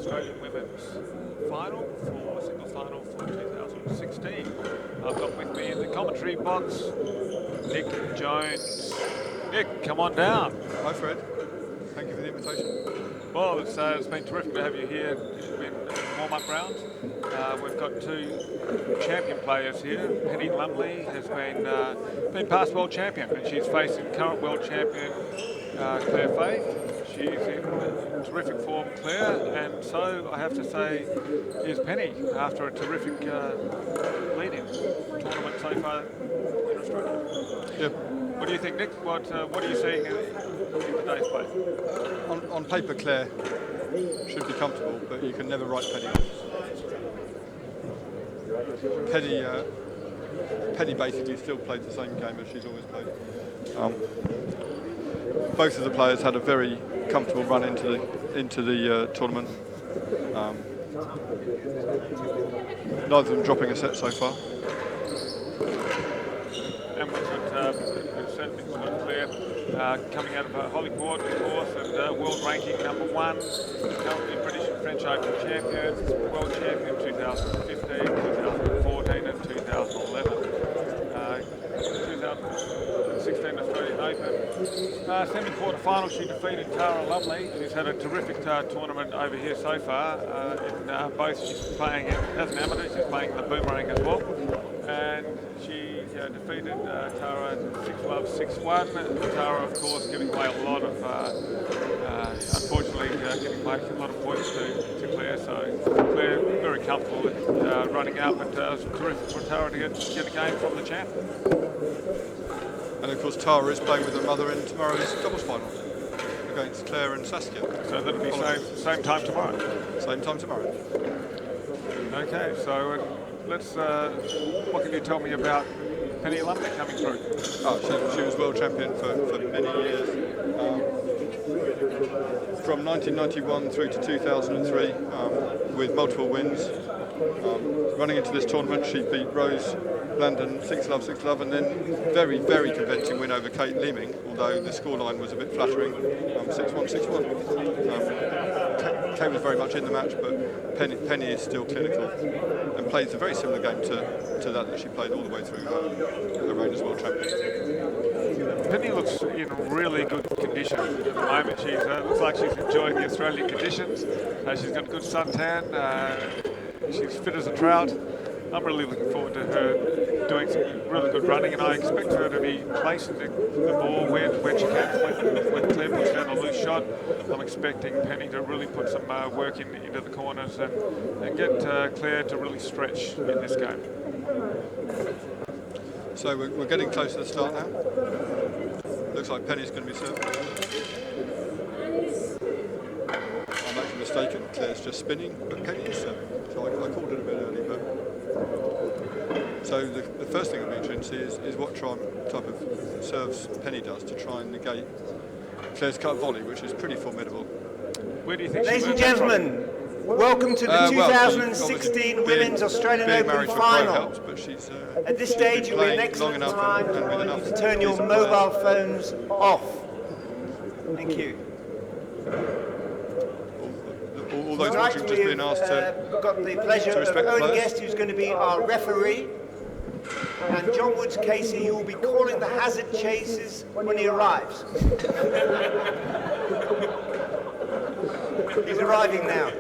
Australian Women's Final for Singles Final for 2016. I've got with me in the commentary box Nick Jones. Nick, come on down. Hi Fred, thank you for the invitation. Well, it's been terrific to have you here in warm-up round. We've got two champion players here. Penny Lumley has been past world champion, and she's facing current world champion Claire Fahey. She's in terrific form, Claire, and so I have to say is Penny after a terrific lead-in tournament so far in Australia. Yep. What do you think, Nick? What are you seeing in today's play? On paper, Claire should be comfortable, but you can never write Penny off. Penny basically still played the same game as she's always played. Both of the players had a very comfortable run into the tournament. Neither of them dropping a set so far. And we've got certainly Claire coming out of Hollywood, of course, and world ranking #1, currently British and French Open champion, world champion 2015, 2014 and 2011. 2016 Australian Open. Semi-quarter final, she defeated Tara Lumley. She's had a terrific tournament over here so far. In both, she's playing as an amateur, she's playing the boomerang as well. And she defeated Tara 6-love, 6-1. Tara, of course, giving away a lot of, unfortunately, giving away a lot of points to Claire. So Claire very comfortable with running up, and it was terrific for Tara to get a game from the champ. And of course, Tara is playing with her mother in tomorrow's doubles final against Claire and Saskia. So that'll be same time tomorrow. Same time tomorrow. Okay, so let's. What can you tell me about Penny Lumley coming through? Oh, she was world champion for many years. From 1991 through to 2003, with multiple wins. Running into this tournament, she beat Rose Landon 6-love, 6-love, and then very, very convincing win over Kate Leeming, although the scoreline was a bit flattering, 6-1, 6-1. Kate was very much in the match, but Penny is still clinical and plays a very similar game to that she played all the way through her reign as world champion. Penny looks in really good condition at the moment. She looks like she's enjoying the Australian conditions. She's got good suntan. She's fit as a trout. I'm really looking forward to her doing some really good running, and I expect her to be placing the ball where she can. When Claire puts down a loose shot, I'm expecting Penny to really put some work into the corners and get Claire to really stretch in this game. So we're getting close to the start now. Looks like Penny's going to be serving. I'm actually mistaken. Claire's just spinning, but Penny is serving. So I called it a bit early, but so the first thing I'll be interested to see is what type of serves Penny does to try and negate Claire's cut volley, which is pretty formidable. Where do you think? Ladies and gentlemen, welcome to the 2016 Women's Australian Open Final. Helps, but she's, at this stage, you'll be an excellent time to turn your mobile phones off. Thank you. All those watching just being asked to got the pleasure of our guest who's going to be our referee, and John Woods Casey, who will be calling the hazard chases when he arrives. He's arriving now.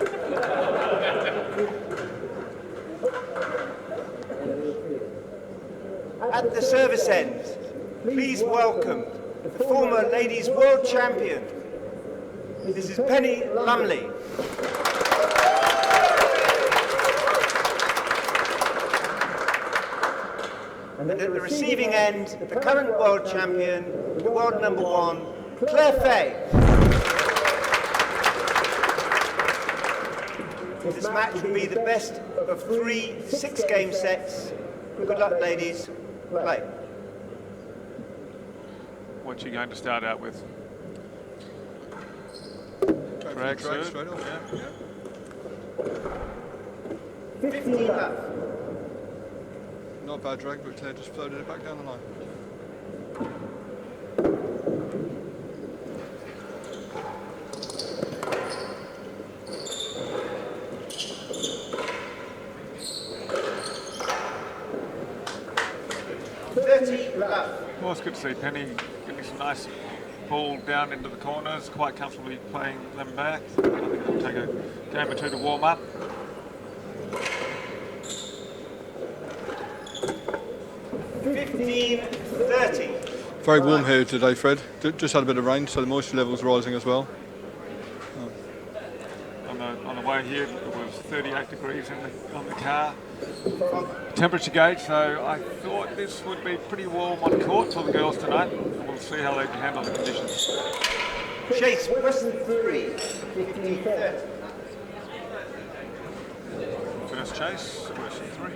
At the service end, please welcome the former ladies world champion. This is Penny Lumley. And at the receiving end, the current world champion, the world #1, Claire Fahey. This match will be the best of 3 6-game sets. Good luck, ladies. Play. What's she going to start out with? drag straight off. Yeah. 15 left. Not a bad drag, but Claire just floated it back down the line. Well, it's good to see Penny getting some nice ball down into the corners, quite comfortably playing them back. I think it'll take a game or two to warm up. Very warm here today, Fred. Just had a bit of rain, so the moisture level's rising as well. On the way here, it was 38 degrees on the car temperature gauge, so I thought this would be pretty warm on court for the girls tonight. We'll see how they can handle the conditions. Chase, Western 3, 15-30. First chase, Western 3.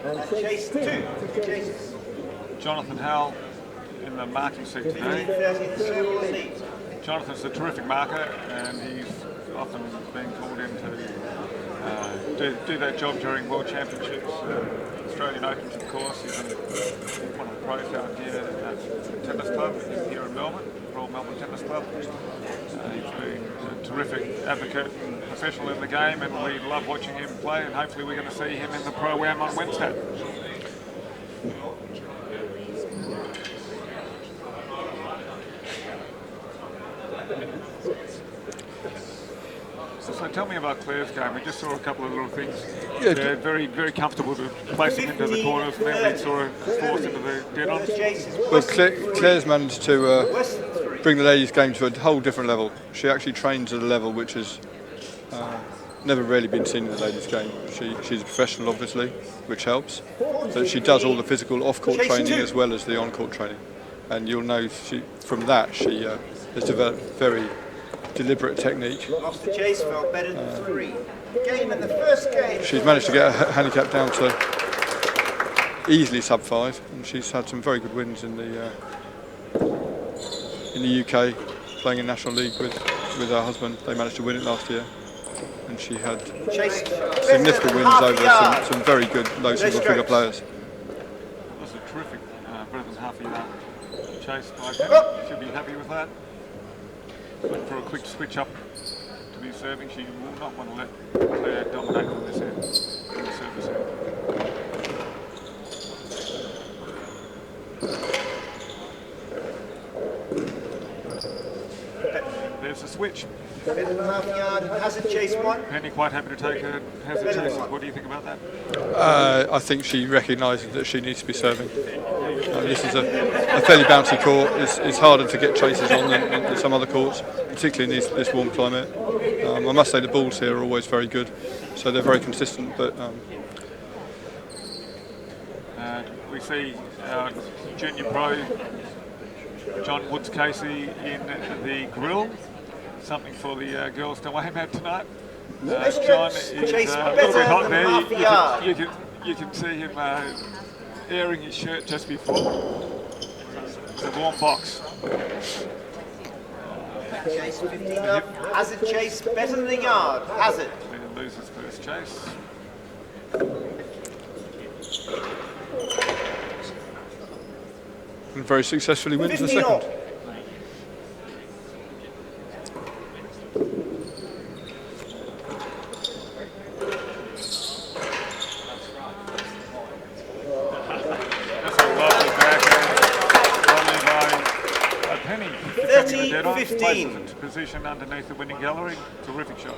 And chase 2. Chases. Jonathan Howell in the marking seat today. 15-30. Jonathan's a terrific marker, and he's often been called in to do that job during World Championships, Australian Opens, of course. He's one of the pros down here at the tennis club here in Melbourne, Royal Melbourne Tennis Club. He's been a terrific advocate and professional in the game, and we love watching him play, and hopefully we're going to see him in the Pro-Am on Wednesday. So tell me about Claire's game. We just saw a couple of little things. Yeah, they're very, very comfortable to place them into the corners, and then we saw her forced into the dead-ons. Well, Claire's managed to bring the ladies' game to a whole different level. She actually trains at a level which has never really been seen in the ladies' game. She's a professional, obviously, which helps. But she does all the physical off-court training as well as the on-court training. And you'll know from that she has developed very deliberate technique. Off the chase felt better than 3. Game in the first game. She's managed to get her handicap down to easily sub 5, and she's had some very good wins in the UK, playing in National League with her husband. They managed to win it last year, and she had significant wins over some very good low single figure players. That's a terrific, better than half a yard chase by Penny. She'll be happy with that. Went for a quick switch up to be serving. She will not want to let Claire dominate from this end, from the service end. There's a switch. Better than half a yard. Hazard chase 1. Penny quite happy to take her hazard chases. What do you think about that? I think she recognises that she needs to be serving. This is a fairly bouncy court. It's harder to get chases on than some other courts, particularly in this warm climate. I must say the balls here are always very good, so they're very consistent. But we see junior pro John Woods-Casey in the grill. Something for the girls to aim at tonight. John is a little bit hot there. You can see him airing his shirt just before. It's a warm box. Chase 15 up. Hazard chase better than a yard. Hazard. Claire loses first chase. and very successfully wins the second. Penny, 15. Position underneath the winning gallery. Terrific shot.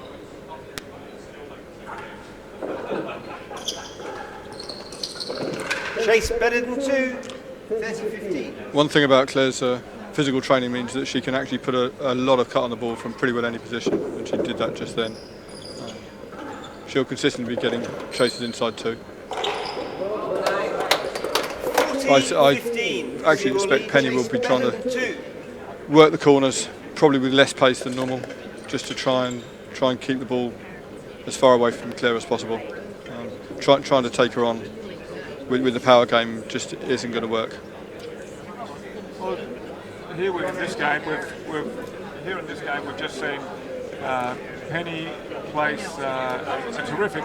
Chase better than 2. 30-15. One thing about Claire's physical training means that she can actually put a lot of cut on the ball from pretty well any position, and she did that just then. She'll consistently be getting chases inside too. I actually expect Penny will be trying to work the corners, probably with less pace than normal, just to try and keep the ball as far away from Claire as possible. Trying to take her on with the power game just isn't going to work. Well, here in this game, we've just seen Penny place a terrific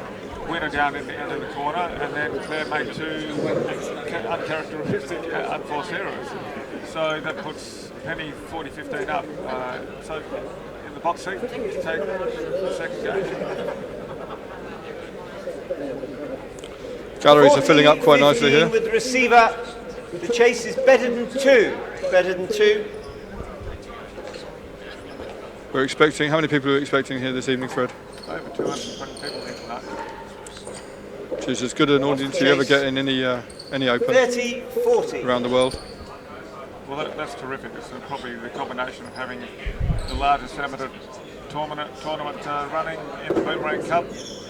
winner down in the end of the corner, and then Claire made two uncharacteristic unforced errors. So that puts Penny 40-15 up. So in the box seat to take the second game. Galleries are filling up quite nicely 14, here. with the receiver. The chase is better than 2. Better than 2. We're expecting, how many people are we expecting here this evening, Fred? Over 220 people here tonight. Which is as good an audience you ever get in any Open 30-40. around the world. Well, that's terrific. It's probably the combination of having the largest amateur tournament running in the Boomerang Cup,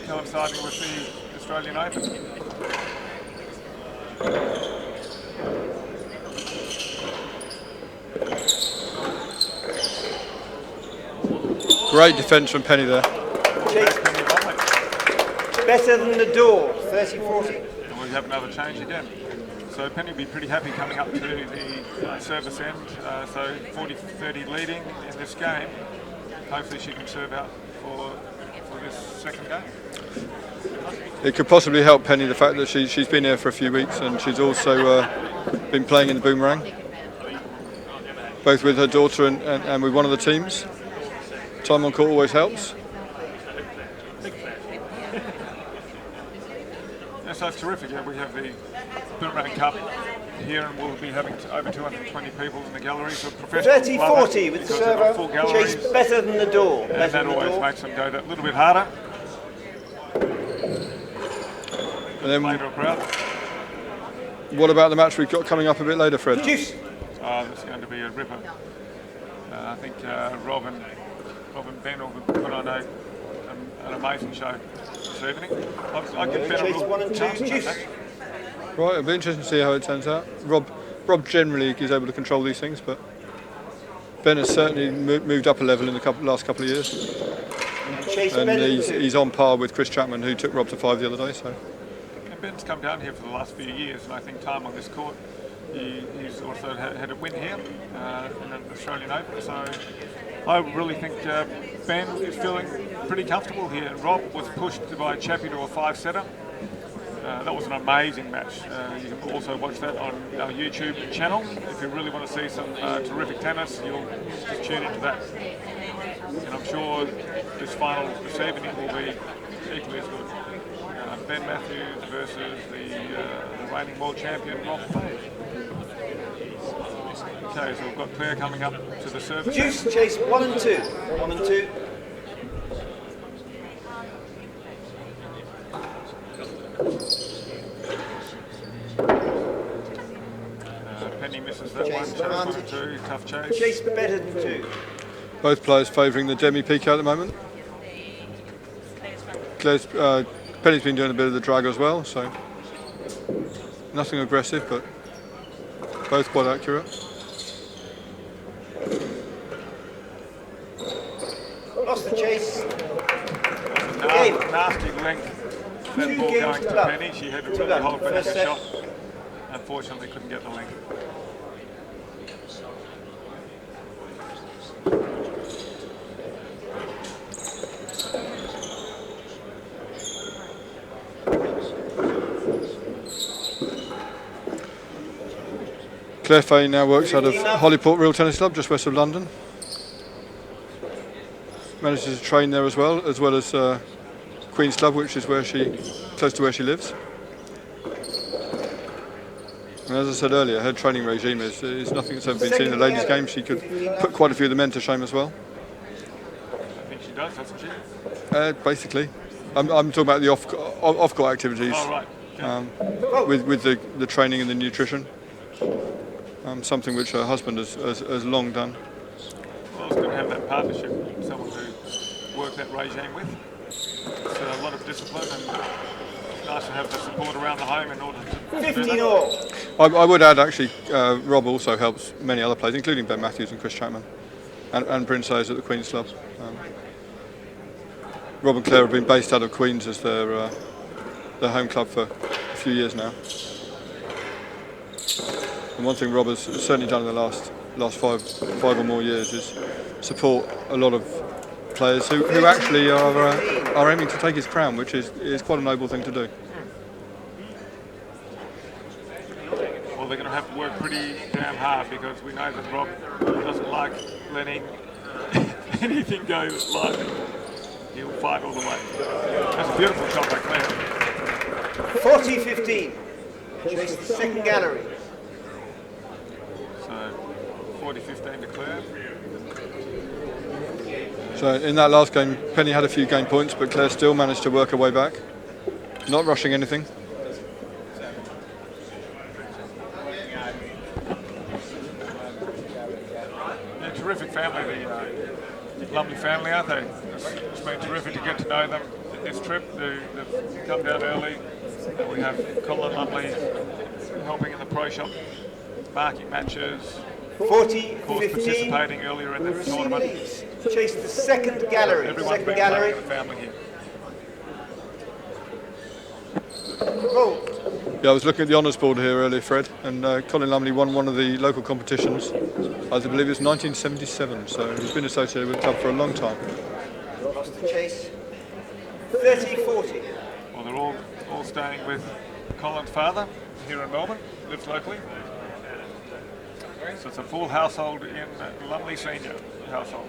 coinciding with the Australian Open. Great defence from Penny there. Chase better than the door. 30-40. And we have another change again. So Penny will be pretty happy coming up to the service end. So 40-30 leading in this game. Hopefully she can serve out for this second game. It could possibly help Penny the fact that she's been here for a few weeks and she's also been playing in the Boomerang, both with her daughter and with one of the teams. Time on court always helps. Yeah, so it's terrific. Yeah, we have the Boomerang Cup here, and we'll be having over 220 people in the galleries. 30-40 with the server. Chase better than the door. And that always makes them go that little bit harder. And then, later crowd. What about the match we've got coming up a bit later, Fred? Juice. It's going to be a ripper. I think Rob and Ben will put on an amazing show this evening. I give Ben Chase a 1 and 2. Juice. Right, it'll be interesting to see how it turns out. Rob generally is able to control these things, but Ben has certainly moved up a level in the last couple of years. And he's on par with Chris Chapman, who took Rob to 5 the other day. So. And Ben's come down here for the last few years, and I think time on this court, he's also had a win here in the Australian Open. So I really think Ben is feeling pretty comfortable here. And Rob was pushed by Chappie to a 5-setter. That was an amazing match. You can also watch that on our YouTube channel. If you really want to see some terrific tennis, you'll just tune into that. And I'm sure this final this evening will be equally as good. Ben Matthews versus the reigning world champion, Rob Fahey. Okay, so we've got Claire coming up to the service. Juice, chase 1 and 2. 1 and 2. Penny misses that one. Chase 2, tough chase. Chase better than 2. Both players favouring the demi-piqué at the moment. Penny's been doing a bit of the drag as well, so nothing aggressive, but both quite accurate. Lost the chase. Nasty length. That ball going to Penny. She had a really hard finish shot. Unfortunately, couldn't get the length. Claire Fahey now works out of Hollyport Real Tennis Club, just west of London. Manages to train there as well as Queen's Club, which is close to where she lives. And as I said earlier, her training regime is nothing that's ever been seen in the ladies' game. She could put quite a few of the men to shame as well. I think she does, doesn't she? Basically, I'm talking about the off-court activities. Oh, right. Okay. With the training and the nutrition. Something which her husband has long done. Well, it's good to have that partnership, someone to work that regime with. It's a lot of discipline, and it's nice to have the support around the home in order to 15 all. I would add, actually, Rob also helps many other players, including Ben Matthews and Chris Chapman, and Bryn Sayers at the Queen's Club. Rob and Claire have been based out of Queen's as their home club for a few years now. And one thing Rob has certainly done in the last five or more years is support a lot of players who actually are aiming to take his crown, which is quite a noble thing to do. Well, they're going to have to work pretty damn hard, because we know that Rob doesn't like letting anything go lightly. He'll fight all the way. That's a beautiful shot by Claire. 40-15. Chase the second gallery. So 40-15 to Claire. So in that last game, Penny had a few game points, but Claire still managed to work her way back. Not rushing anything. Yeah, terrific family, the Lumley family, aren't they? It's been terrific to get to know them this trip. They've come down early. We have Colin Lumley helping in the pro shop, marking matches, 40-15. of course participating earlier in the tournament. Chase the second gallery. Everyone's Second been gallery. part of the family here. Roll. Yeah, I was looking at the honours board here earlier, Fred, and Colin Lumley won one of the local competitions. I believe it was 1977, so he's been associated with the club for a long time. Lost the chase. 30-40. Well, they're all staying with Colin's father here in Melbourne, lives locally. So it's a full household in Lumley Senior household.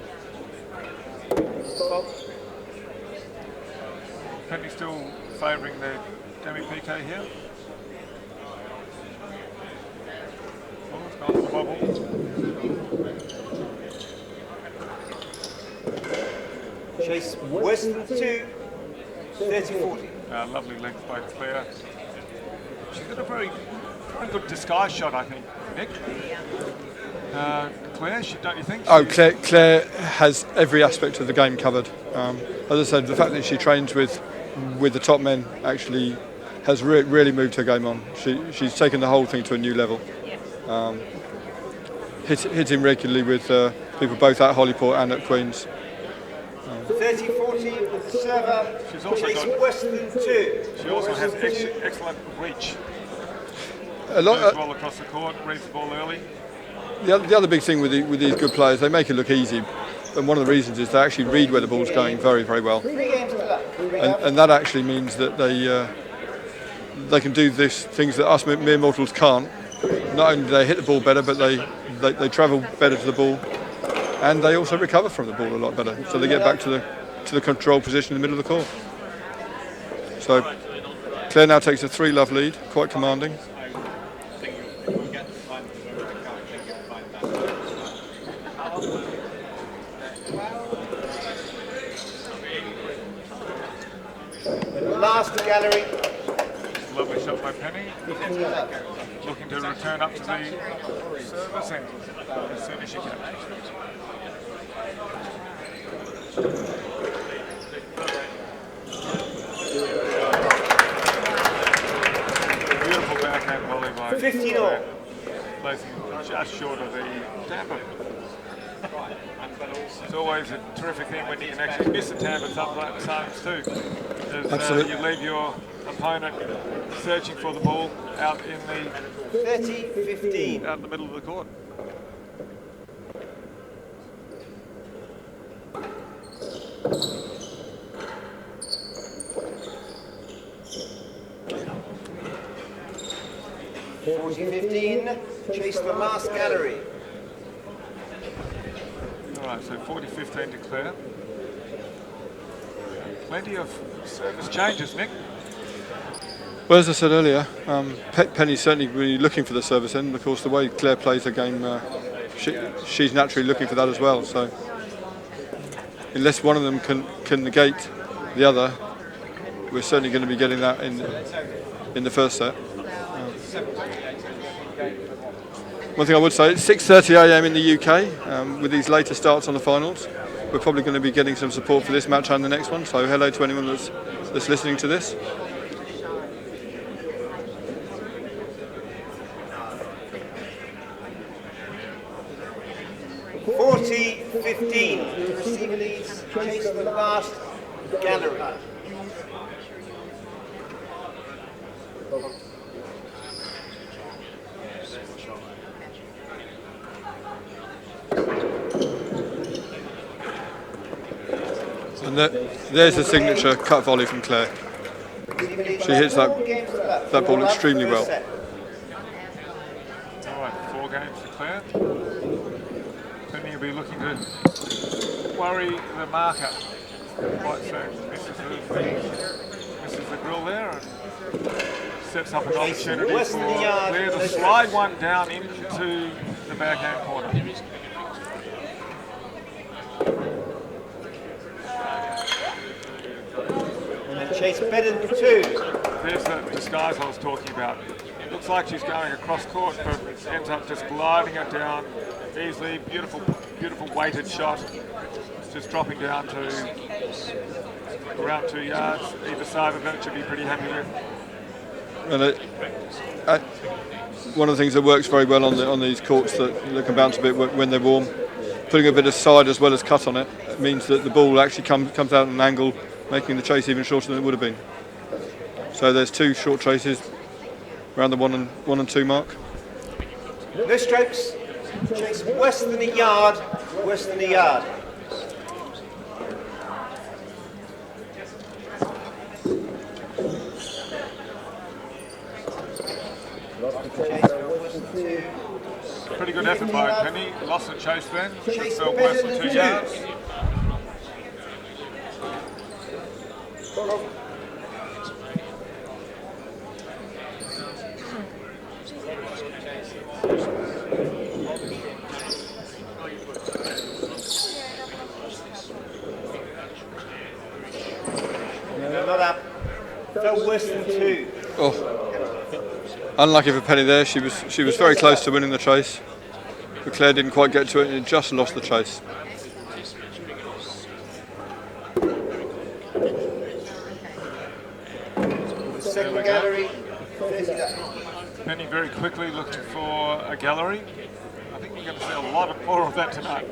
Penny still favouring the demi-PK here. Oh, it's gone to the bubble. Chase Western 2. 30-40. Lovely length by Claire. She's got a very good disguise shot, I think, Nick. Claire, don't you think? Oh, Claire has every aspect of the game covered. As I said, the fact that she trains with the top men actually has really moved her game on. She's taken the whole thing to a new level. Hitting regularly with people both at Hollyport and at Queen's. 30-40, server, Chase Western 2. She also has excellent reach. Moves well across the court, reads the ball early. The other big thing with these good players, they make it look easy. And one of the reasons is they actually read where the ball's going very, very well. 3 games left. And that actually means that they can do things that us mere mortals can't. Not only do they hit the ball better, but they travel better to the ball. And they also recover from the ball a lot better, so they get back to the control position in the middle of the court. So Claire now takes a 3-love lead, quite commanding. Last gallery. Lovely shot by Penny. Looking to return up to the service end as soon as she can. Beautiful backhand volley by 15-all. placing just short of the tamper. It's always a terrific thing when you can actually miss a tamper sometimes too. As you leave your opponent searching for the ball out in the 30-15. out in the middle of the court. Chase the last gallery. All right, so 40-15 to Claire. Plenty of service changes, Nick. Well, as I said earlier, Penny's certainly really looking for the service end. Of course, the way Claire plays her game, she's naturally looking for that as well. So, unless one of them can negate the other, we're certainly going to be getting that in the first set. One thing I would say, it's 6:30 AM in the UK. With these later starts on the finals, we're probably going to be getting some support for this match and the next one. So, hello to anyone that's listening to this. Receiver leads, chase the last gallery. And there's the signature cut volley from Claire. She hits that ball extremely well. All right, 4 games to Claire. Penny will be looking to worry the marker quite soon. misses the grill there and sets up an opportunity for Western yard. Claire to slide one down into the backhand corner. And Chase better than 2. There's the disguise I was talking about. It looks like she's going across court, but ends up just gliding it down easily. Beautiful, beautiful weighted shot. Just dropping down to around 2 yards. Either side of it should be pretty happy with. And one of the things that works very well on these courts that can bounce a bit when they're warm, putting a bit of side as well as cut on it, means that the ball actually comes out at an angle, making the chase even shorter than it would have been. So there's 2 short chases around the 1 and 2 mark. No strokes. Chase worse than a yard. Worse than a yard. Pretty good effort by Penny. Lost the chase then. Chase Fell worse than 2 yards. No, not up. Fell worse than 2. Oh, unlucky for Penny there. She was very close to winning the chase, but Claire didn't quite get to it and just lost the chase. Second gallery. Penny very quickly looking for a gallery. I think we're going to see a lot more of that tonight.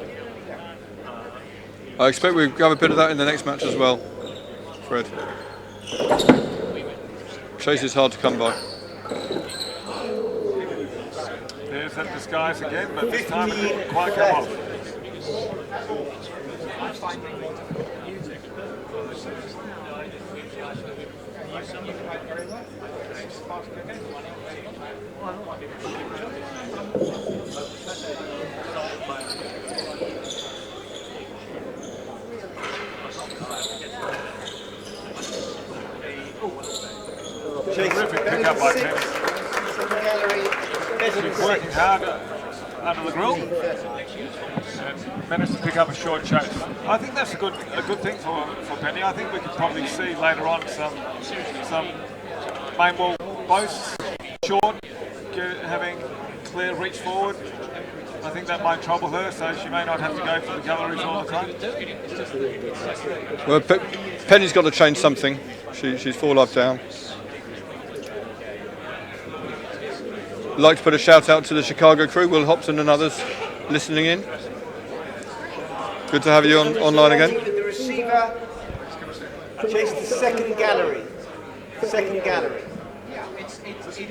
I expect we'll have a bit of that in the next match as well, Fred. Chase is hard to come by. There's that disguise again, but this time it didn't quite come off. Terrific pickup by Penny. She's working hard under the grill and managed to pick up a short chase. I think that's a good thing for Penny. I think we could probably see later on some main ball posts short, having Claire reach forward. I think that might trouble her, so she may not have to go for the galleries all the time. Well, Penny's got to change something. She's 4 love down. I'd like to put a shout out to the Chicago crew, Will Hopson and others listening in. Good to have you online again. The receiver chase the second gallery. Second gallery. Yeah, it is interesting.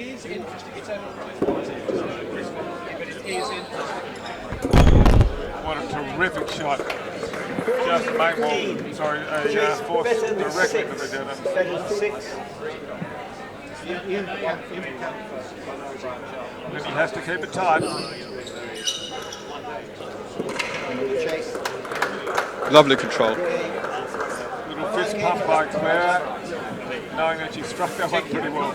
It's but it is interesting. What a terrific shot. Just main ball, sorry, a force directly to the dead. Better than 6. And he has to keep it tight. Lovely control. Little fist pump by Claire, knowing that she struck that one pretty well.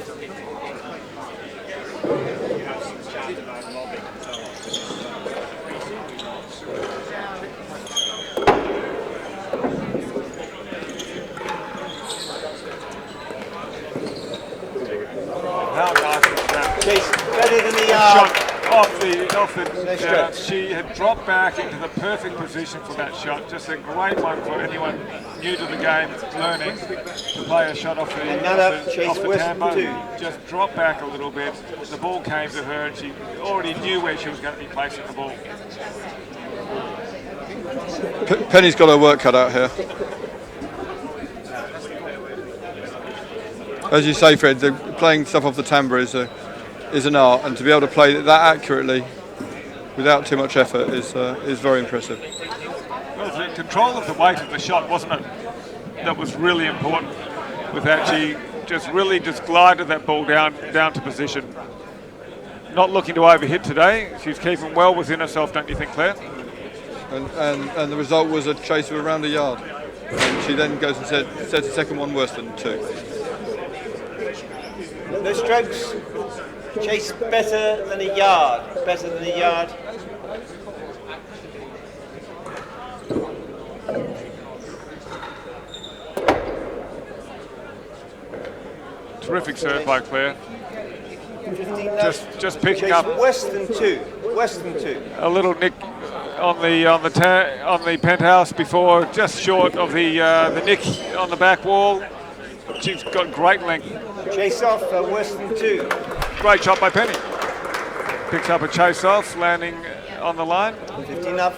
How nice is that? Chase better than the yard. Shot off the she had dropped back into the perfect position for that shot. Just a great one for anyone new to the game learning to play a shot off the tambo. Just drop back a little bit. The ball came to her and she already knew where she was going to be placing the ball. Penny's got her work cut out here. As you say, Fred, playing stuff off the timbre is an art, and to be able to play it that accurately without too much effort is very impressive. Well, the control of the weight of the shot, wasn't it? That was really important. With that, she just glided that ball down to position. Not looking to overhit today. She's keeping well within herself, don't you think, Claire? And the result was a chase of around a yard. And she then goes and sets the second one worse than 2. No strokes. Chase better than a yard. Better than a yard. Terrific serve by Claire. 15 left. Just picking Chase up Western 2. Western 2. a little nick on the penthouse before, just short of the nick on the back wall. She's got great length. Chase off Western 2. Great shot by Penny. Picks up a chase off, landing on the line. 15 up.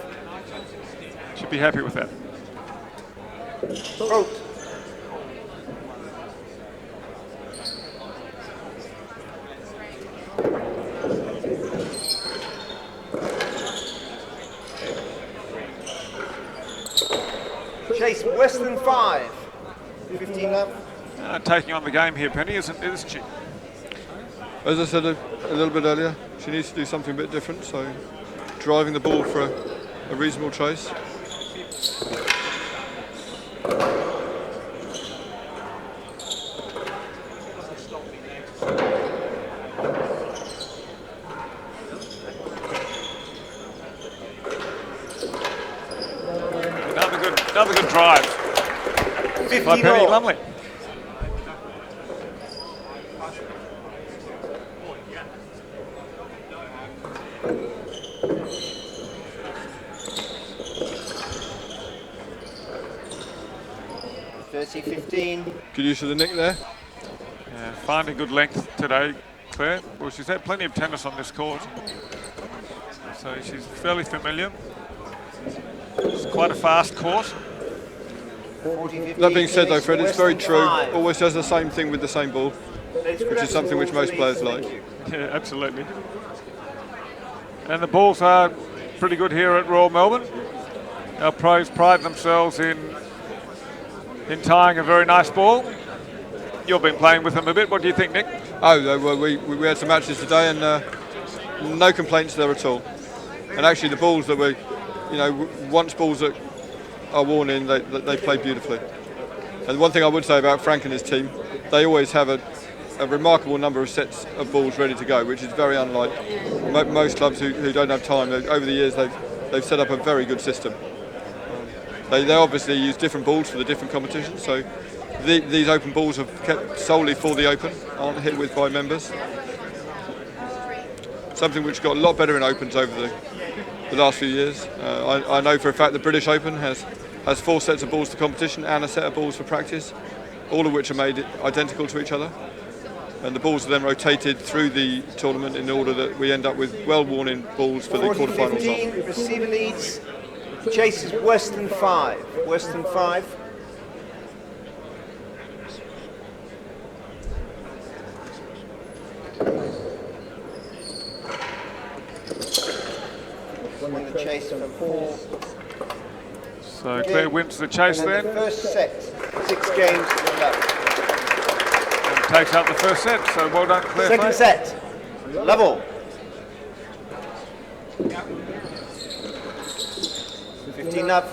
Should be happy with that. Broke. Chase Western 5. 15 up. Taking on the game here, Penny, isn't she? As I said a little bit earlier, she needs to do something a bit different, so driving the ball for a reasonable chase. Another good drive 15 by Penny all. Lumley. Good use of the nick there. Yeah, finding good length today, Claire. Well, she's had plenty of tennis on this court, so she's fairly familiar. It's quite a fast court. That being said, though, Fred, it's very true. Always does the same thing with the same ball, which is something which most players like. Yeah, absolutely. And the balls are pretty good here at Royal Melbourne. Our pros pride themselves in tying a very nice ball. You've been playing with them a bit. What do you think, Nick? Oh, well, we had some matches today, and no complaints there at all. And actually, the balls that were, once balls that are worn in, they play beautifully. And one thing I would say about Frank and his team, they always have a remarkable number of sets of balls ready to go, which is very unlike most clubs who don't have time. Over the years, they've set up a very good system. They obviously use different balls for the different competitions, so these open balls are kept solely for the Open, aren't hit with by members. Something which got a lot better in Opens over the last few years. I know for a fact the British Open has 4 sets of balls for competition and a set of balls for practice, all of which are made identical to each other. And the balls are then rotated through the tournament in order that we end up with well-worn-in balls for the quarterfinals. 40-15, receiver leads. Chase is Western 5. Western 5. Won the chase for 4. So Claire wins the chase then. The first set, 6 games to left. And takes out the first set, so well done, Claire. Second set, level. 15 up.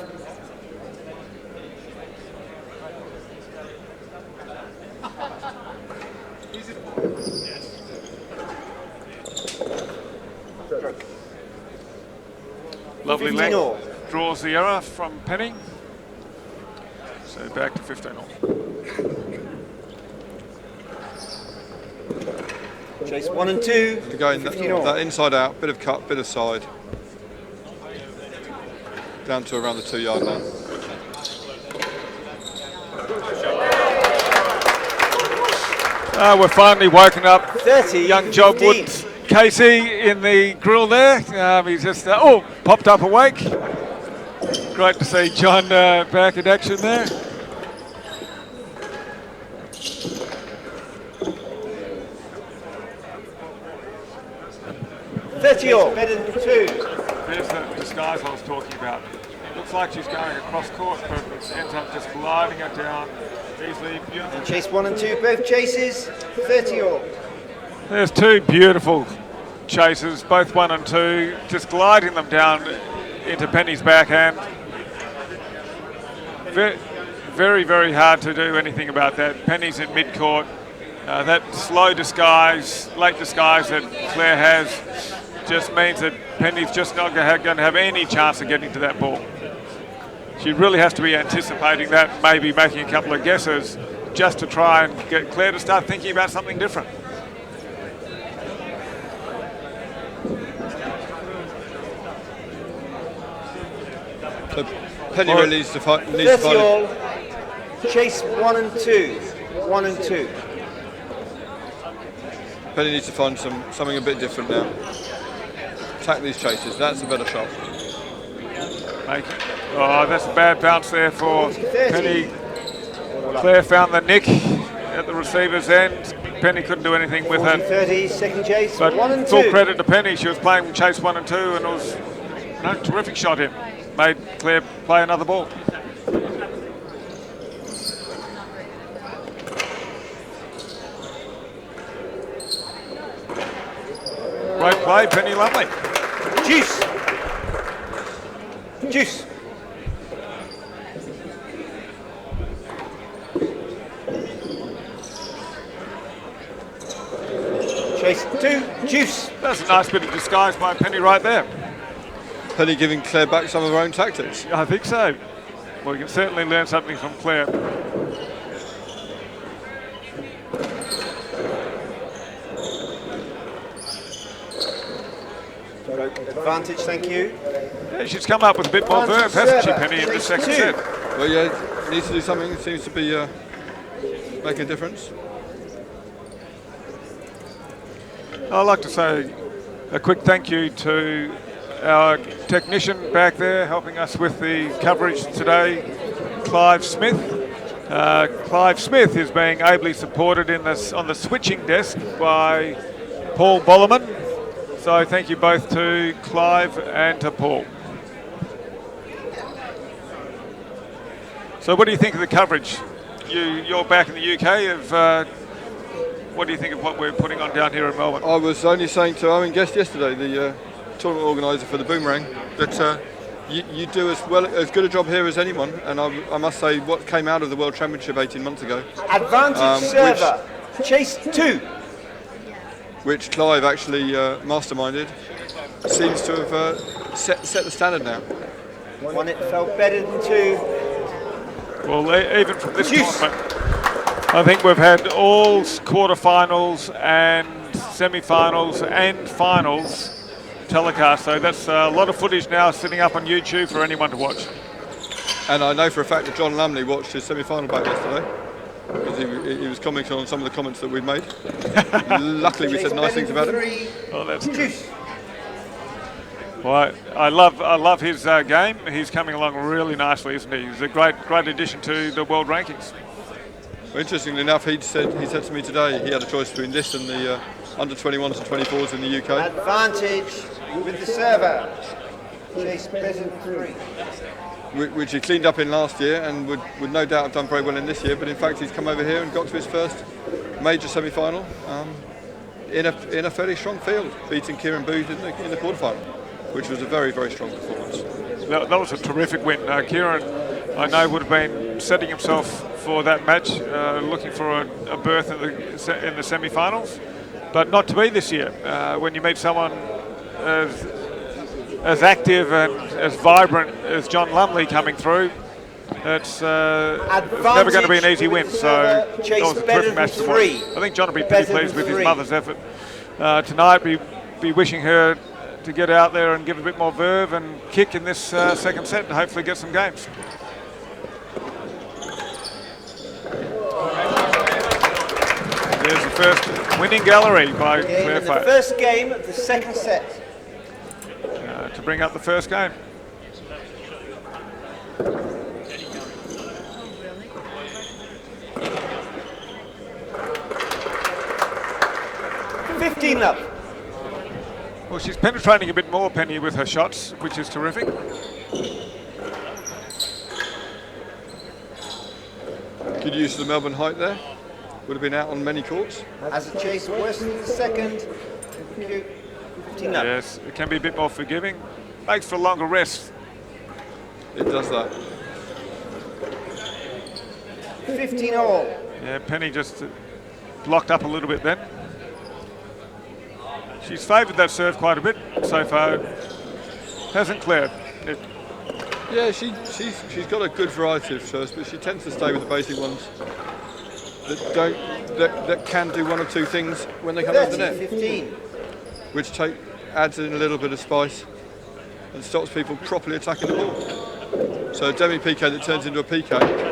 Lovely length. Draws the error from Penny. So back to 15 all. Chase 1 and 2. Again, that inside out, bit of cut, bit of side. Down to around the 2-yard line. We're finally woken up 30, young John 15. Woods. Casey in the grill there. He's just popped up awake. Great to see John back in action there. Better than 2. There's the disguise I was talking about. Looks like she's going across court, but ends up just gliding it down easily. And chase 1 and 2, both chases, 30 all. There's 2 beautiful chases, both 1 and 2, just gliding them down into Penny's backhand. Very, very hard to do anything about that. Penny's in mid-court, That slow disguise, late disguise that Claire has just means that Penny's just not going to have any chance of getting to that ball. She really has to be anticipating that, maybe making a couple of guesses just to try and get Claire to start thinking about something different. So Penny really needs to find all. Chase 1 and 2. 1 and 2. Penny needs to find something a bit different now. Attack these chases. That's a better shot. Oh, that's a bad bounce there for Penny. Claire found the nick at the receiver's end. Penny couldn't do anything with it. 30, second chase, but 1 and 2. Full credit to Penny. She was playing chase 1 and 2, and it was a terrific shot in. Made Claire play another ball. Great play, Penny Lumley. Juice. Juice. Chase 2, juice. That's a nice bit of disguise by Penny right there. Penny giving Claire back some of her own tactics. I think so. Well, you can certainly learn something from Claire. Advantage, thank you. Yeah, she's come up with a bit more verve, hasn't she, Penny, in the second set? Well, yeah, needs to do something. It seems to be making a difference. I'd like to say a quick thank you to our technician back there helping us with the coverage today, Clive Smith. Clive Smith is being ably supported on the switching desk by Paul Bollerman. So thank you both to Clive and to Paul. So what do you think of the coverage? You're back in the UK. What do you think of what we're putting on down here in Melbourne? I was only saying to Owen Guest yesterday, the tournament organiser for the Boomerang, that you do as good a job here as anyone. And I must say, what came out of the World Championship 18 months ago. Advantage server, chase 2. Which Clive actually masterminded, seems to have set the standard now. One, it felt better than 2. Well, even from this tournament, I think we've had all quarterfinals and semi-finals and finals telecast. So that's a lot of footage now sitting up on YouTube for anyone to watch. And I know for a fact that John Lumley watched his semi-final back yesterday, because he was commenting on some of the comments that we'd made. Luckily, we said nice things about him. Oh, that's good. Well, I love his game. He's coming along really nicely, isn't he? He's a great addition to the world rankings. Well, interestingly enough, he said to me today he had a choice between this and the under 21s and 24s in the UK. Advantage with the server. Chase Peasant 3. Which he cleaned up in last year and would no doubt have done very well in this year, but in fact he's come over here and got to his first major semi-final in a fairly strong field, beating Kieran Booth in the quarterfinal, which was a very, very strong performance. That was a terrific win. Kieran, I know, would have been setting himself for that match, looking for a berth in the semi-finals, but not to be this year. When you meet someone as active and as vibrant as John Lumley coming through, it's never going to be an easy win. So that was a terrific match to watch. I think John will be pretty pleased with his mother's effort tonight. Be wishing her to get out there and give a bit more verve and kick in this second set and hopefully get some games. There's the first winning gallery by Claire Fahey. The first game of the second set. To bring up the first game. $15 up. Well, she's penetrating a bit more, Penny, with her shots, which is terrific. Good use of the Melbourne height there. Would have been out on many courts. As a chase worse than the second. 15 up. Yes, it can be a bit more forgiving. Makes for a longer rest. It does that. 15 all. Yeah, Penny just blocked up a little bit then. She's favoured that serve quite a bit so far. Hasn't Claire? Yeah, she's got a good variety of serves, but she tends to stay with the basic ones that can do one or two things when they come over the net, 15. which adds in a little bit of spice and stops people properly attacking the ball. So a demi-PK that turns into a PK.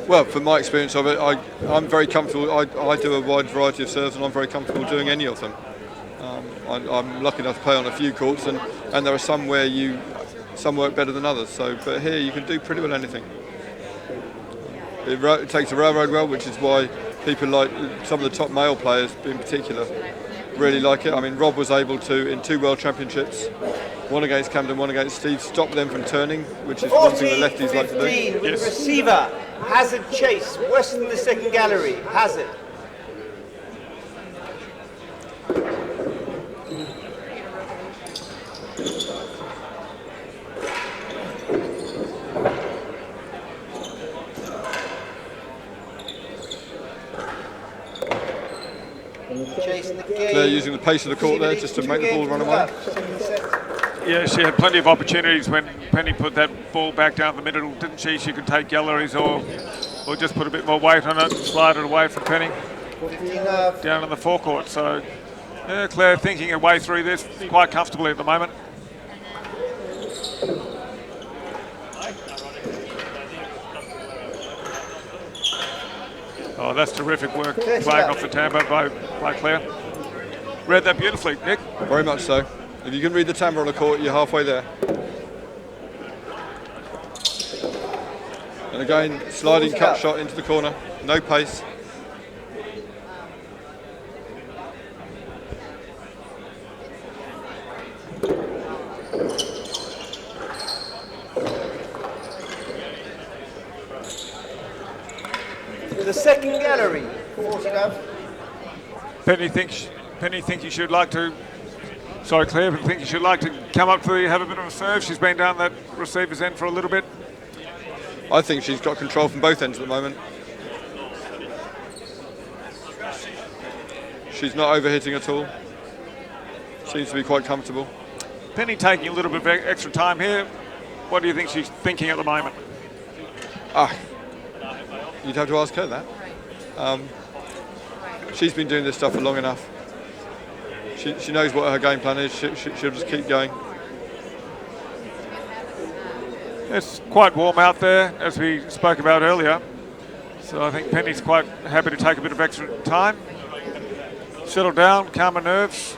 Well, from my experience of it, I'm very comfortable. I do a wide variety of serves, and I'm very comfortable doing any of them. I'm lucky enough to play on a few courts, and there are some where some work better than others. But here you can do pretty well anything. It takes a railroad well, which is why people like some of the top male players, in particular, really like it. I mean, Rob was able to, in 2 World Championships, one against Camden, one against Steve, stop them from turning, which is one thing the lefties like to do. With the receiver, Hazard Chase, western the second gallery, Hazard. Claire using the pace of the court there just to make the ball run away. Yeah, she had plenty of opportunities when Penny put that ball back down the middle, didn't she? She could take galleries or just put a bit more weight on it and slide it away from Penny down in the forecourt. So yeah, Claire thinking her way through this quite comfortably at the moment. Oh, that's terrific work playing off the timbre by Claire. Read that beautifully, Nick. Very much so. If you can read the timbre on the court, you're halfway there. And again, sliding cut shot into the corner, no pace. The second gallery, 40 love. Penny thinks you should like to. Sorry, Claire, but think you should like to come up to have a bit of a serve. She's been down that receiver's end for a little bit. I think she's got control from both ends at the moment. She's not overhitting at all. Seems to be quite comfortable. Penny taking a little bit of extra time here. What do you think she's thinking at the moment? You'd have to ask her that. She's been doing this stuff for long enough. She knows what her game plan is. She'll just keep going. It's quite warm out there, as we spoke about earlier. So I think Penny's quite happy to take a bit of extra time. Settle down, calm her nerves.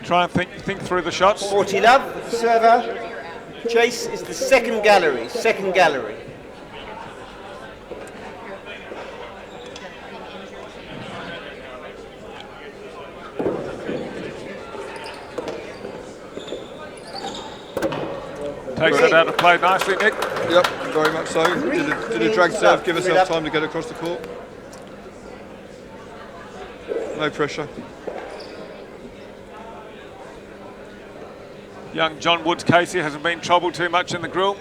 Try and think through the shots. 40 love, server. Chase is the second gallery, Takes that out of play nicely, Nick. Yep, very much so. Did a drag serve, give herself time to get across the court. No pressure. Young John Woods Casey hasn't been troubled too much in the grill.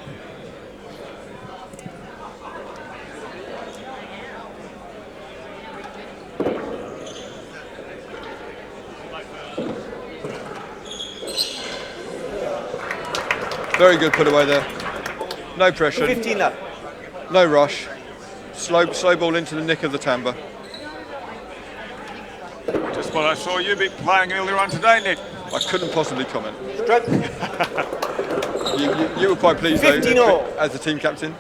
Very good put away there. No pressure. 15 up. No rush. Slow ball into the nick of the timbre. Just what I saw you be playing earlier on today, Nick. I couldn't possibly comment. Stroke. You were quite pleased, 15 though, all. as the team captain.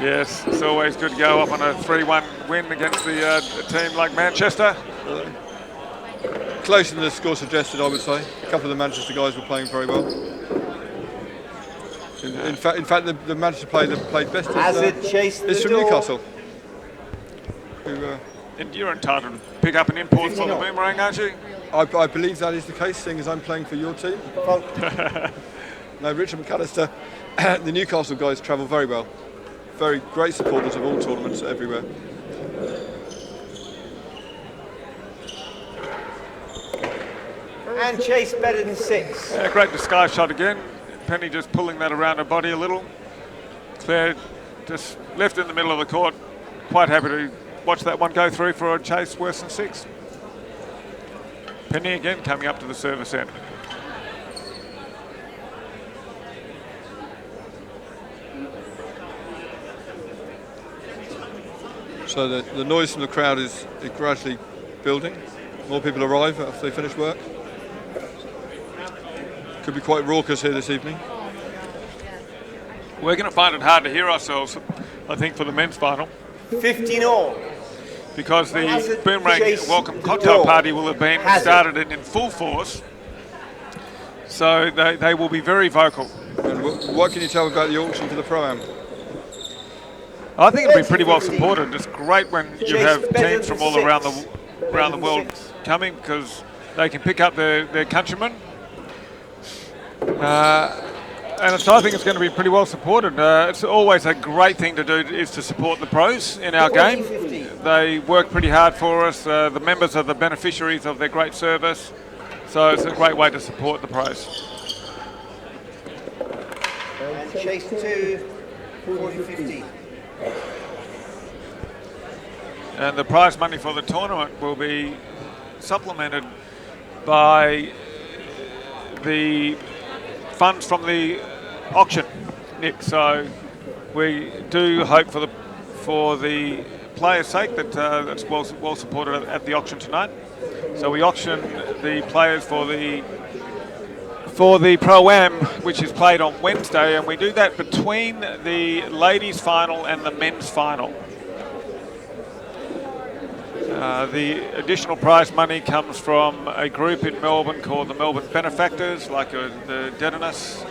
Yes, it's always good to go up on a 3-1 win against a team like Manchester. Closer than the score suggested, I would say. A couple of the Manchester guys were playing very well. In fact, the match to play that played best is from door. Newcastle. And you're entitled to pick up an import for the Boomerang, aren't you? I believe that is the case, seeing as I'm playing for your team. No, Richard McAllister, the Newcastle guys travel very well. Very great supporters of all tournaments everywhere. And Chase better than 6. Yeah, great disguise shot again. Penny just pulling that around her body a little. Claire just left in the middle of the court. Quite happy to watch that one go through for a chase worse than 6. Penny again coming up to the service end. So the noise from the crowd is gradually building. More people arrive after they finish work. Could be quite raucous here this evening. We're going to find it hard to hear ourselves, I think, for the men's final. 15 all. Because the Boomerang welcome cocktail party will have been started in full force. So they will be very vocal. And what can you tell about the auction for the Pro-Am? I think it'll be pretty well supported. It's great when you have teams from all around the world coming, because they can pick up their countrymen. And so I think it's going to be pretty well supported. It's always a great thing to do is to support the pros in our game. They work pretty hard for us. The members are the beneficiaries of their great service. So it's a great way to support the pros. And Chase 2, 40-50. And the prize money for the tournament will be supplemented by the funds from the auction, Nick. So we do hope for the players' sake that that's well supported at the auction tonight. So we auction the players for the Pro-Am, which is played on Wednesday, and we do that between the ladies' final and the men's final. The additional prize money comes from a group in Melbourne called the Melbourne Benefactors, like the Dedinus,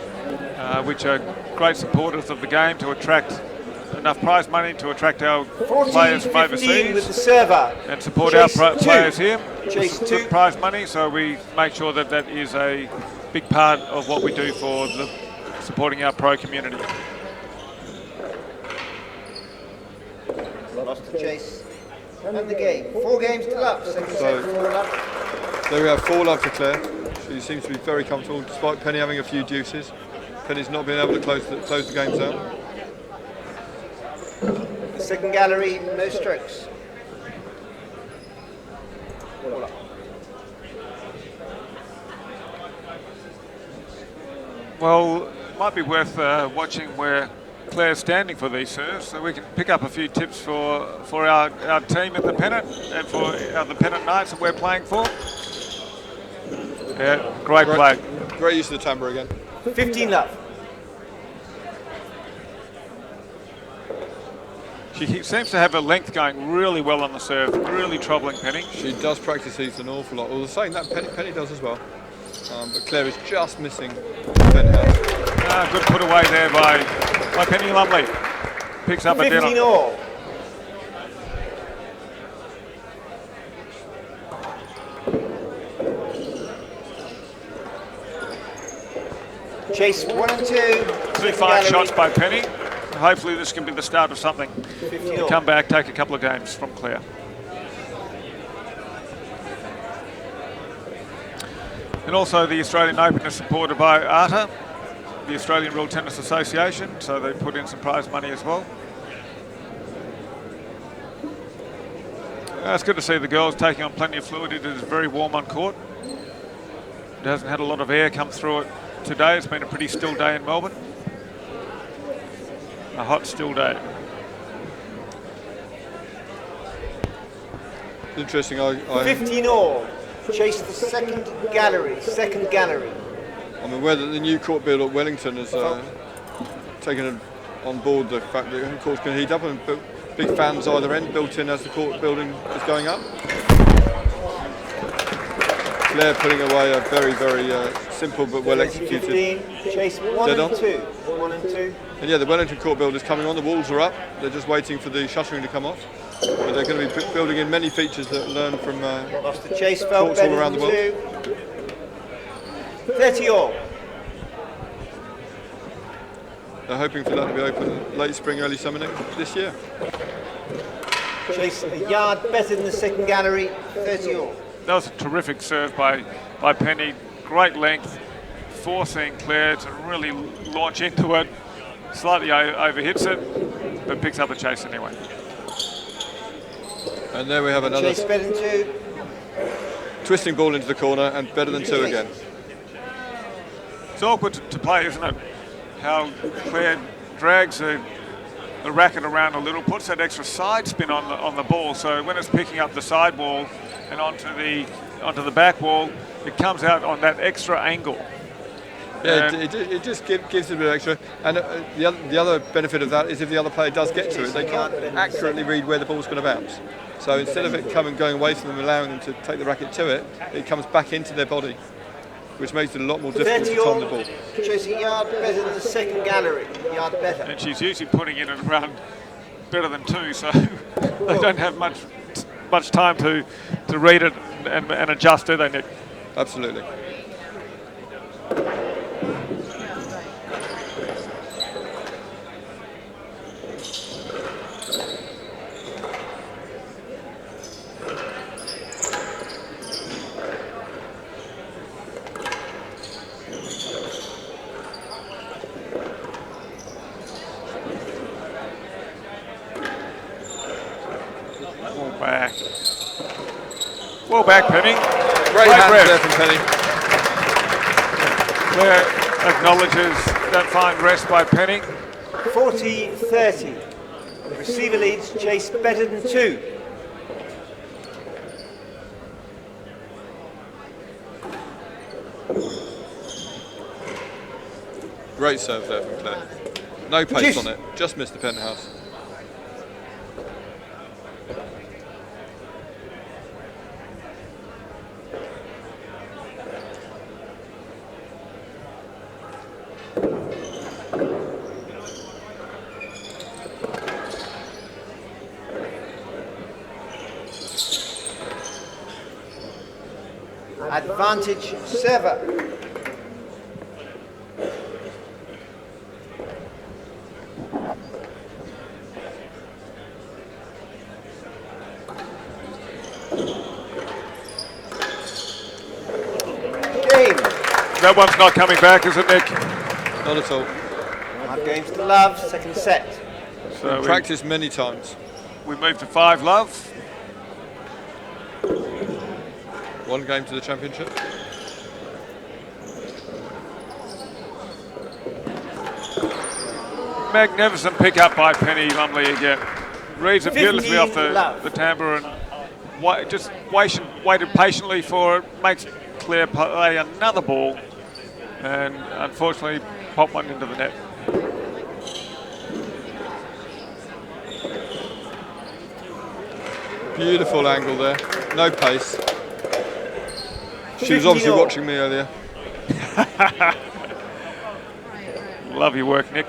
which are great supporters of the game to attract enough prize money to attract our players from overseas with the server. And support our players here. Chase good prize money, so we make sure that that is a big part of what we do for supporting our pro community. Lost to Chase. And the game. 4 games to love. Second set, 4 love. There we have 4 love to Claire. She seems to be very comfortable, despite Penny having a few deuces. Penny's not been able to close the games out. The second gallery, no strokes. Well, it might be worth watching where Claire's standing for these serves, so we can pick up a few tips for our team at the pennant and for the pennant nights that we're playing for. Yeah, great play. Great use of the timbre again. 15 love. She seems to have her length going really well on the serve, really troubling Penny. She does practice these an awful lot. Well, saying that, Penny does as well. But Claire is just missing the good put away there by Penny Lumley. Picks up a dinner. 15 all. Chase 1 and 2. 2 fine shots by Penny. Hopefully this can be the start of something. To come back, take a couple of games from Claire. And also the Australian Open is supported by ARTA, the Australian Real Tennis Association, so they put in some prize money as well. It's good to see the girls taking on plenty of fluid. It is very warm on court. It hasn't had a lot of air come through it today. It's been a pretty still day in Melbourne. A hot, still day. Interesting. 15 all. Chase the second gallery. I'm aware that the new court build at Wellington has taken on board the fact that courts can heat up, and big fans either end built in as the court building is going up. Claire putting away a very, very simple but well executed. 15, chase 1 Dead and on. 2. 1 and 2. And yeah, the Wellington court builders coming on. The walls are up. They're just waiting for the shuttering to come off. But they're going to be building in many features that learn from Lost the chase felt courts all better around than the world. 2. 30 all. They're hoping for that to be open late spring, early summer this year. Chase a yard better than the second gallery. 30 all. That was a terrific serve by Penny. Great length, forcing Claire to really launch into it. Slightly overhits it, but picks up the chase anyway. And there we have another Chase better than 2. twisting ball into the corner and better than 2 again. It's awkward to play, isn't it? How Claire drags the racket around a little, puts that extra side spin on the ball. So when it's picking up the side wall and onto the back wall, it comes out on that extra angle. Yeah, it just gives it a bit extra. And the other benefit of that is if the other player does get to it, they can't accurately read where the ball's going to bounce. So instead of it going away from them, allowing them to take the racket to it, it comes back into their body, which makes it a lot more difficult to time the ball. Chase a yard better than the second gallery. Yard better. And she's usually putting it around better than 2, so they don't have much time to read it and adjust, do they, Nick? Absolutely. Well back, Penny. Great hands there from Penny. Claire acknowledges that fine rest by Penny. 40-30. Receiver leads, chase better than 2. Great serve there from Claire. No pace on it, just missed the penthouse. Advantage server. That one's not coming back, is it, Nick? Not at all. 5 games to love, second set. So practiced many times. We move to 5 love. 1 game to the championship. Magnificent pick up by Penny Lumley again. Reads it beautifully off the timbre and just waited patiently for it. Makes Claire play another ball and unfortunately pop one into the net. Beautiful angle there. No pace. She was obviously watching me earlier. Love your work, Nick.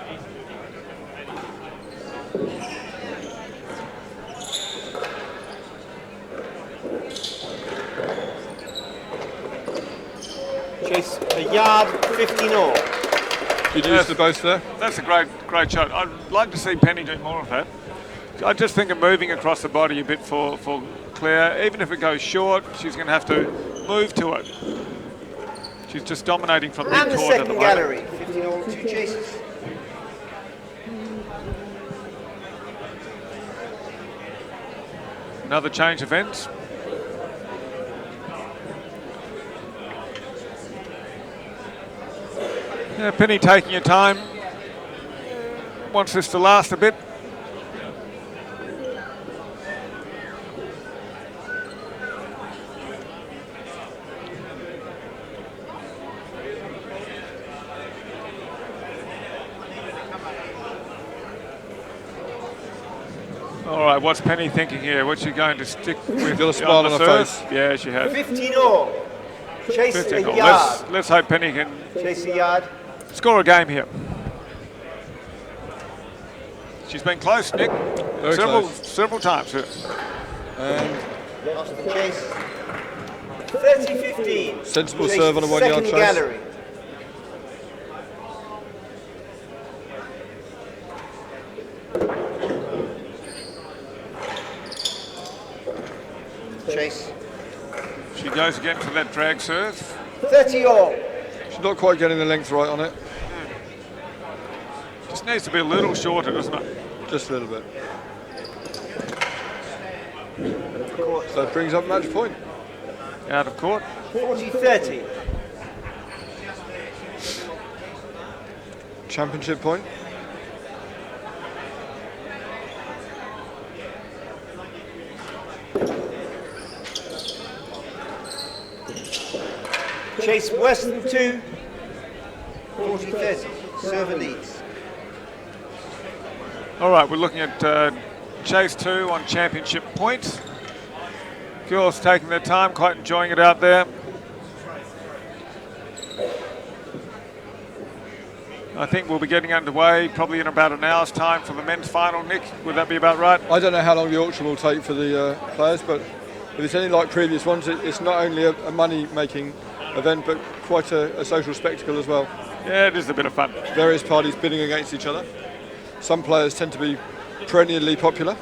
Chase a yard, 15 all. Good use the both there. That's a great shot. I'd like to see Penny do more of that. I just think of moving across the body a bit for Claire. Even if it goes short, she's going to have to move to it. She's just dominating from mid-court at the moment. And the second gallery, 15 all, 2 chases. Another change of ends. Yeah, Penny taking her time. Wants this to last a bit. All right, what's Penny thinking here? What's she going to stick with? Got a smile on her face. Yeah, she has. 15 all. Chase Fifth a tackle. yard. Let's hope Penny can Chase a yard. score a game here. She's been close, Nick. Very close. Several times. And Lost the chase. 30-15. sensible Chase serve on a 1 yard second chase. gallery. Chase. She goes again for that drag serve. 30 all. She's not quite getting the length right on it. Just needs to be a little shorter, doesn't it? Just a little bit. So it brings up match point. Out of court. 40-30. Championship point. Chase worse than 2. 40-30. Server leads. All right, we're looking at Chase 2 on championship point. Girls taking their time, quite enjoying it out there. I think we'll be getting underway probably in about an hour's time for the men's final, Nick. Would that be about right? I don't know how long the auction will take for the players, but if it's anything like previous ones, it's not only a money-making event, but quite a social spectacle as well. Yeah, it is a bit of fun. Various parties bidding against each other. Some players tend to be perennially popular.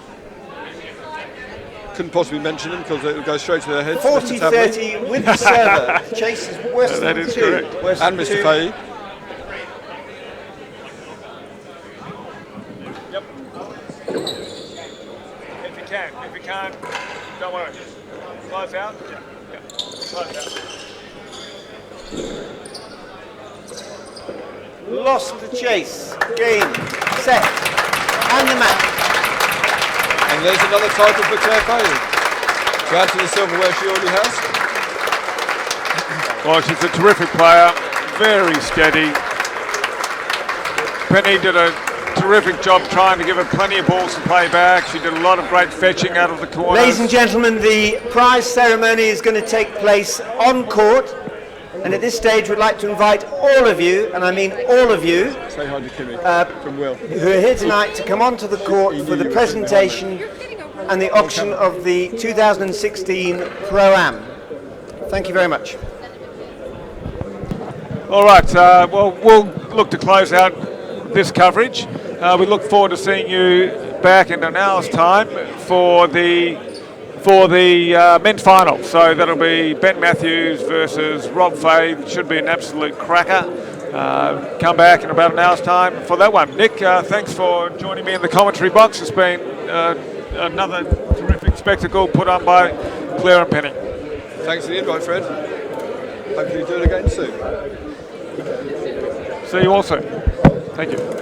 Couldn't possibly mention them because it will go straight to their heads. 40-30 with the server. Chase is worse That than is 2. correct. Worse And than Mr. 2. Fahey. Yep. If you can. If you can't, don't worry. Close out. Yeah. Close out. Lost the chase. Game, set, and the match. And there's another title for Claire Fahey. To add to the silverware she already has. Well, she's a terrific player. Very steady. Penny did a terrific job trying to give her plenty of balls to play back. She did a lot of great fetching out of the corner. Ladies and gentlemen, the prize ceremony is going to take place on court. And at this stage, we'd like to invite all of you, and I mean all of you, Say hi to Kimmy from Will. who are here tonight to come onto the court for the presentation and the auction of the 2016 Pro-Am. Thank you very much. All right, well, we'll look to close out this coverage. We look forward to seeing you back in an hour's time for the men's final. So that'll be Ben Matthews versus Rob Fahey. Should be an absolute cracker. Come back in about an hour's time for that one. Nick, thanks for joining me in the commentary box. It's been another terrific spectacle put on by Claire and Penny. Thanks for the invite, Fred. Hopefully do it again soon. See you all soon. Thank you.